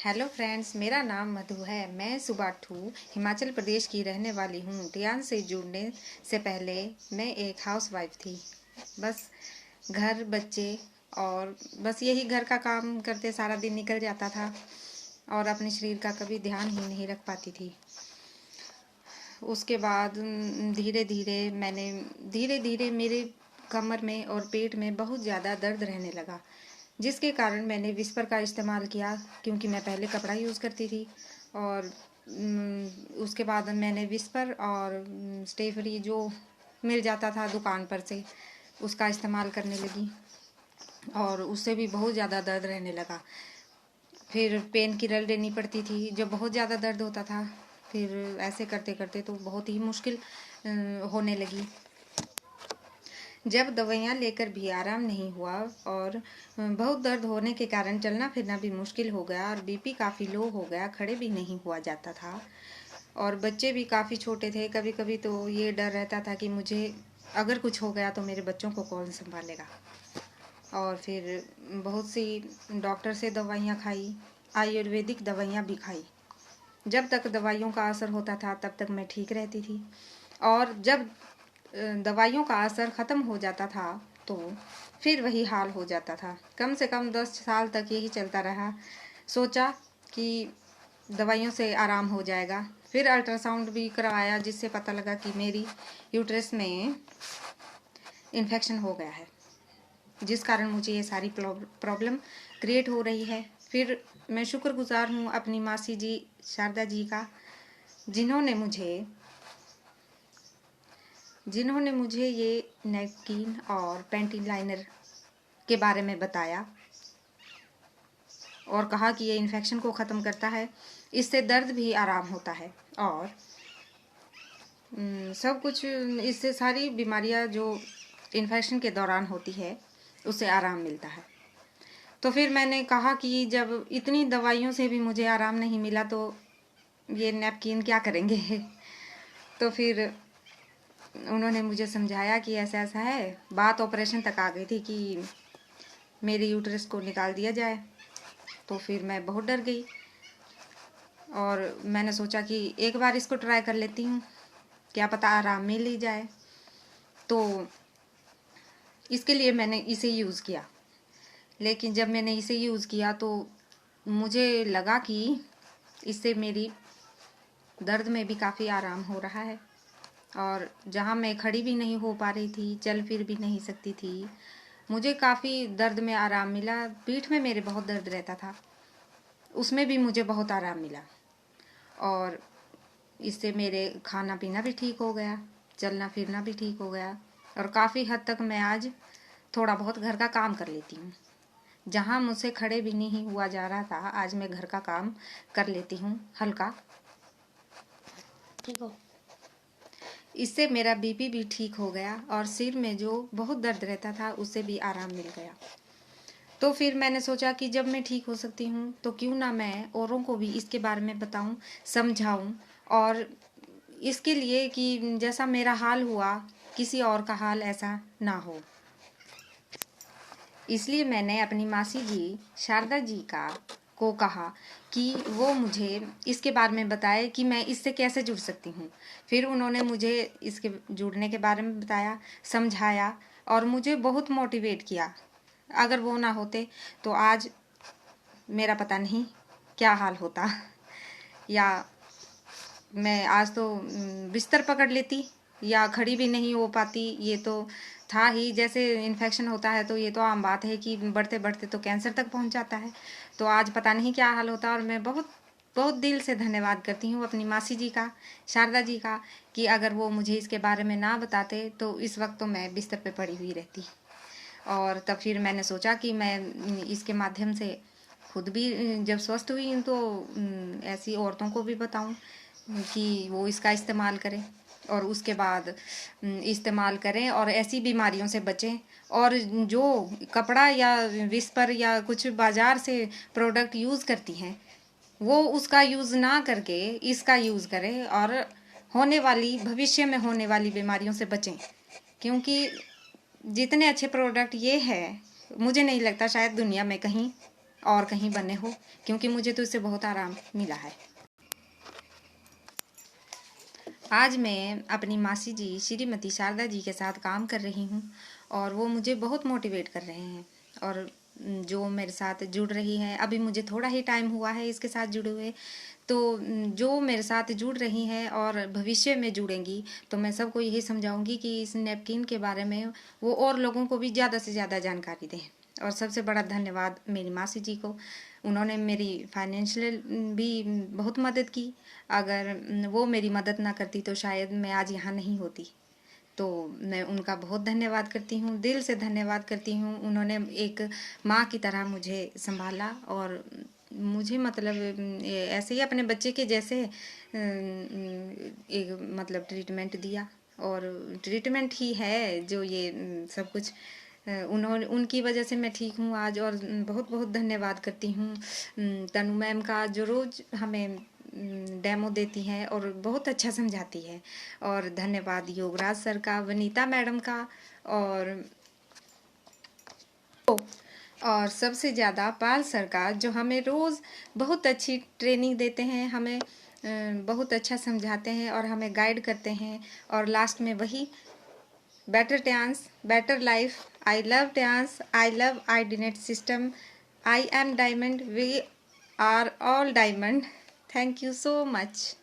Hello friends, मेरा नाम मधु है। मैं सुबाठू हिमाचल प्रदेश की रहने वाली हूँ। टियान से जुड़ने से पहले मैं एक हाउसवाइफ थी। बस घर, बच्चे और बस यही घर का काम करते सारा दिन निकल जाता था और अपने शरीर का कभी ध्यान ही नहीं रख पाती थी। उसके बाद धीरे धीरे मेरे कमर में और पेट में बहुत ज़्यादा दर्द रहने लगा, जिसके कारण मैंने विस्पर का इस्तेमाल किया, क्योंकि मैं पहले कपड़ा यूज़ करती थी। और उसके बाद मैंने विस्पर और स्टेफरी जो मिल जाता था दुकान पर से, उसका इस्तेमाल करने लगी और उससे भी बहुत ज़्यादा दर्द रहने लगा। फिर पेन किलर लेनी पड़ती थी जब बहुत ज़्यादा दर्द होता था। फिर ऐसे करते करते तो बहुत ही मुश्किल होने लगी। जब दवाइयाँ लेकर भी आराम नहीं हुआ और बहुत दर्द होने के कारण चलना फिरना भी मुश्किल हो गया और बीपी काफ़ी लो हो गया, खड़े भी नहीं हुआ जाता था। और बच्चे भी काफ़ी छोटे थे। कभी कभी तो ये डर रहता था कि मुझे अगर कुछ हो गया तो मेरे बच्चों को कौन संभालेगा। और फिर बहुत सी डॉक्टर से दवाइयाँ खाई, आयुर्वेदिक दवाइयाँ भी खाई। जब तक दवाइयों का असर होता था तब तक मैं ठीक रहती थी, और जब दवाइयों का असर ख़त्म हो जाता था तो फिर वही हाल हो जाता था। कम से कम 10 साल तक यही चलता रहा। सोचा कि दवाइयों से आराम हो जाएगा। फिर अल्ट्रासाउंड भी करवाया, जिससे पता लगा कि मेरी यूट्रस में इन्फेक्शन हो गया है, जिस कारण मुझे ये सारी प्रॉब्लम क्रिएट हो रही है। फिर मैं शुक्रगुजार हूँ अपनी मासी जी शारदा जी का, जिन्होंने मुझे ये नैपकिन और पैंटी लाइनर के बारे में बताया और कहा कि ये इन्फेक्शन को ख़त्म करता है, इससे दर्द भी आराम होता है और सब कुछ, इससे सारी बीमारियां जो इन्फेक्शन के दौरान होती है उससे आराम मिलता है। तो फिर मैंने कहा कि जब इतनी दवाइयों से भी मुझे आराम नहीं मिला तो ये नैपकिन क्या करेंगे। तो फिर उन्होंने मुझे समझाया कि ऐसा ऐसा है। बात ऑपरेशन तक आ गई थी कि मेरी यूट्रस को निकाल दिया जाए। तो फिर मैं बहुत डर गई और मैंने सोचा कि एक बार इसको ट्राई कर लेती हूँ, क्या पता आराम मिल ही जाए। तो इसके लिए मैंने इसे यूज़ किया। लेकिन जब मैंने इसे यूज़ किया तो मुझे लगा कि इससे मेरी दर्द में भी काफ़ी आराम हो रहा है, और जहाँ मैं खड़ी भी नहीं हो पा रही थी, चल फिर भी नहीं सकती थी, मुझे काफ़ी दर्द में आराम मिला। पीठ में मेरे बहुत दर्द रहता था, उसमें भी मुझे बहुत आराम मिला। और इससे मेरे खाना पीना भी ठीक हो गया, चलना फिरना भी ठीक हो गया, और काफ़ी हद तक मैं आज थोड़ा बहुत घर का काम कर लेती हूँ। जहाँ मुझसे खड़े भी नहीं हुआ जा रहा था, आज मैं घर का काम कर लेती हूँ हल्का। ठीक हो। इससे मेरा बीपी भी ठीक हो गया और सिर में जो बहुत दर्द रहता था उससे भी आराम मिल गया। तो फिर मैंने सोचा कि जब मैं ठीक हो सकती हूँ तो क्यों ना मैं औरों को भी इसके बारे में बताऊँ, समझाऊँ, और इसके लिए कि जैसा मेरा हाल हुआ किसी और का हाल ऐसा ना हो। इसलिए मैंने अपनी मासी जी शारदा जी को कहा कि वो मुझे इसके बारे में बताए कि मैं इससे कैसे जुड़ सकती हूँ। फिर उन्होंने मुझे इसके जुड़ने के बारे में बताया, समझाया और मुझे बहुत मोटिवेट किया। अगर वो ना होते तो आज मेरा पता नहीं क्या हाल होता, या मैं आज तो बिस्तर पकड़ लेती या खड़ी भी नहीं हो पाती। ये तो था ही, जैसे इन्फेक्शन होता है तो ये तो आम बात है कि बढ़ते बढ़ते तो कैंसर तक पहुंच जाता है। तो आज पता नहीं क्या हाल होता। और मैं बहुत बहुत दिल से धन्यवाद करती हूँ अपनी मासी जी का, शारदा जी का, कि अगर वो मुझे इसके बारे में ना बताते तो इस वक्त तो मैं बिस्तर पे पड़ी हुई रहती। और तब फिर मैंने सोचा कि मैं इसके माध्यम से खुद भी जब स्वस्थ हुई तो ऐसी औरतों को भी बताऊं कि वो इसका इस्तेमाल करें और उसके बाद इस्तेमाल करें और ऐसी बीमारियों से बचें। और जो कपड़ा या विस्पर या कुछ बाज़ार से प्रोडक्ट यूज़ करती हैं वो उसका यूज़ ना करके इसका यूज़ करें और भविष्य में होने वाली बीमारियों से बचें। क्योंकि जितने अच्छे प्रोडक्ट ये है, मुझे नहीं लगता शायद दुनिया में कहीं और कहीं बने हो, क्योंकि मुझे तो इससे बहुत आराम मिला है। आज मैं अपनी मासी जी श्रीमती शारदा जी के साथ काम कर रही हूँ और वो मुझे बहुत मोटिवेट कर रहे हैं। और जो मेरे साथ जुड़ रही हैं, अभी मुझे थोड़ा ही टाइम हुआ है इसके साथ जुड़े हुए, तो जो मेरे साथ जुड़ रही हैं और भविष्य में जुड़ेंगी, तो मैं सबको यही समझाऊंगी कि इस नैपकिन के बारे में वो और लोगों को भी ज़्यादा से ज़्यादा जानकारी दें। और सबसे बड़ा धन्यवाद मेरी मासी जी को, उन्होंने मेरी फाइनेंशियल भी बहुत मदद की। अगर वो मेरी मदद ना करती तो शायद मैं आज यहाँ नहीं होती। तो मैं उनका बहुत धन्यवाद करती हूँ, दिल से धन्यवाद करती हूँ। उन्होंने एक माँ की तरह मुझे संभाला और मुझे मतलब ऐसे ही अपने बच्चे के जैसे एक मतलब ट्रीटमेंट दिया। और ट्रीटमेंट ही है जो ये सब कुछ उन्होंने, उनकी वजह से मैं ठीक हूँ आज। और बहुत बहुत धन्यवाद करती हूँ तनु मैम का, जो रोज़ हमें डेमो देती हैं और बहुत अच्छा समझाती है। और धन्यवाद योगराज सर का, वनीता मैडम का, और सबसे ज़्यादा पाल सर का, जो हमें रोज़ बहुत अच्छी ट्रेनिंग देते हैं, हमें बहुत अच्छा समझाते हैं और हमें गाइड करते हैं। और लास्ट में वही better dance better life, I love dance, I love IDnet system, I am diamond, we are all diamond. Thank you so much.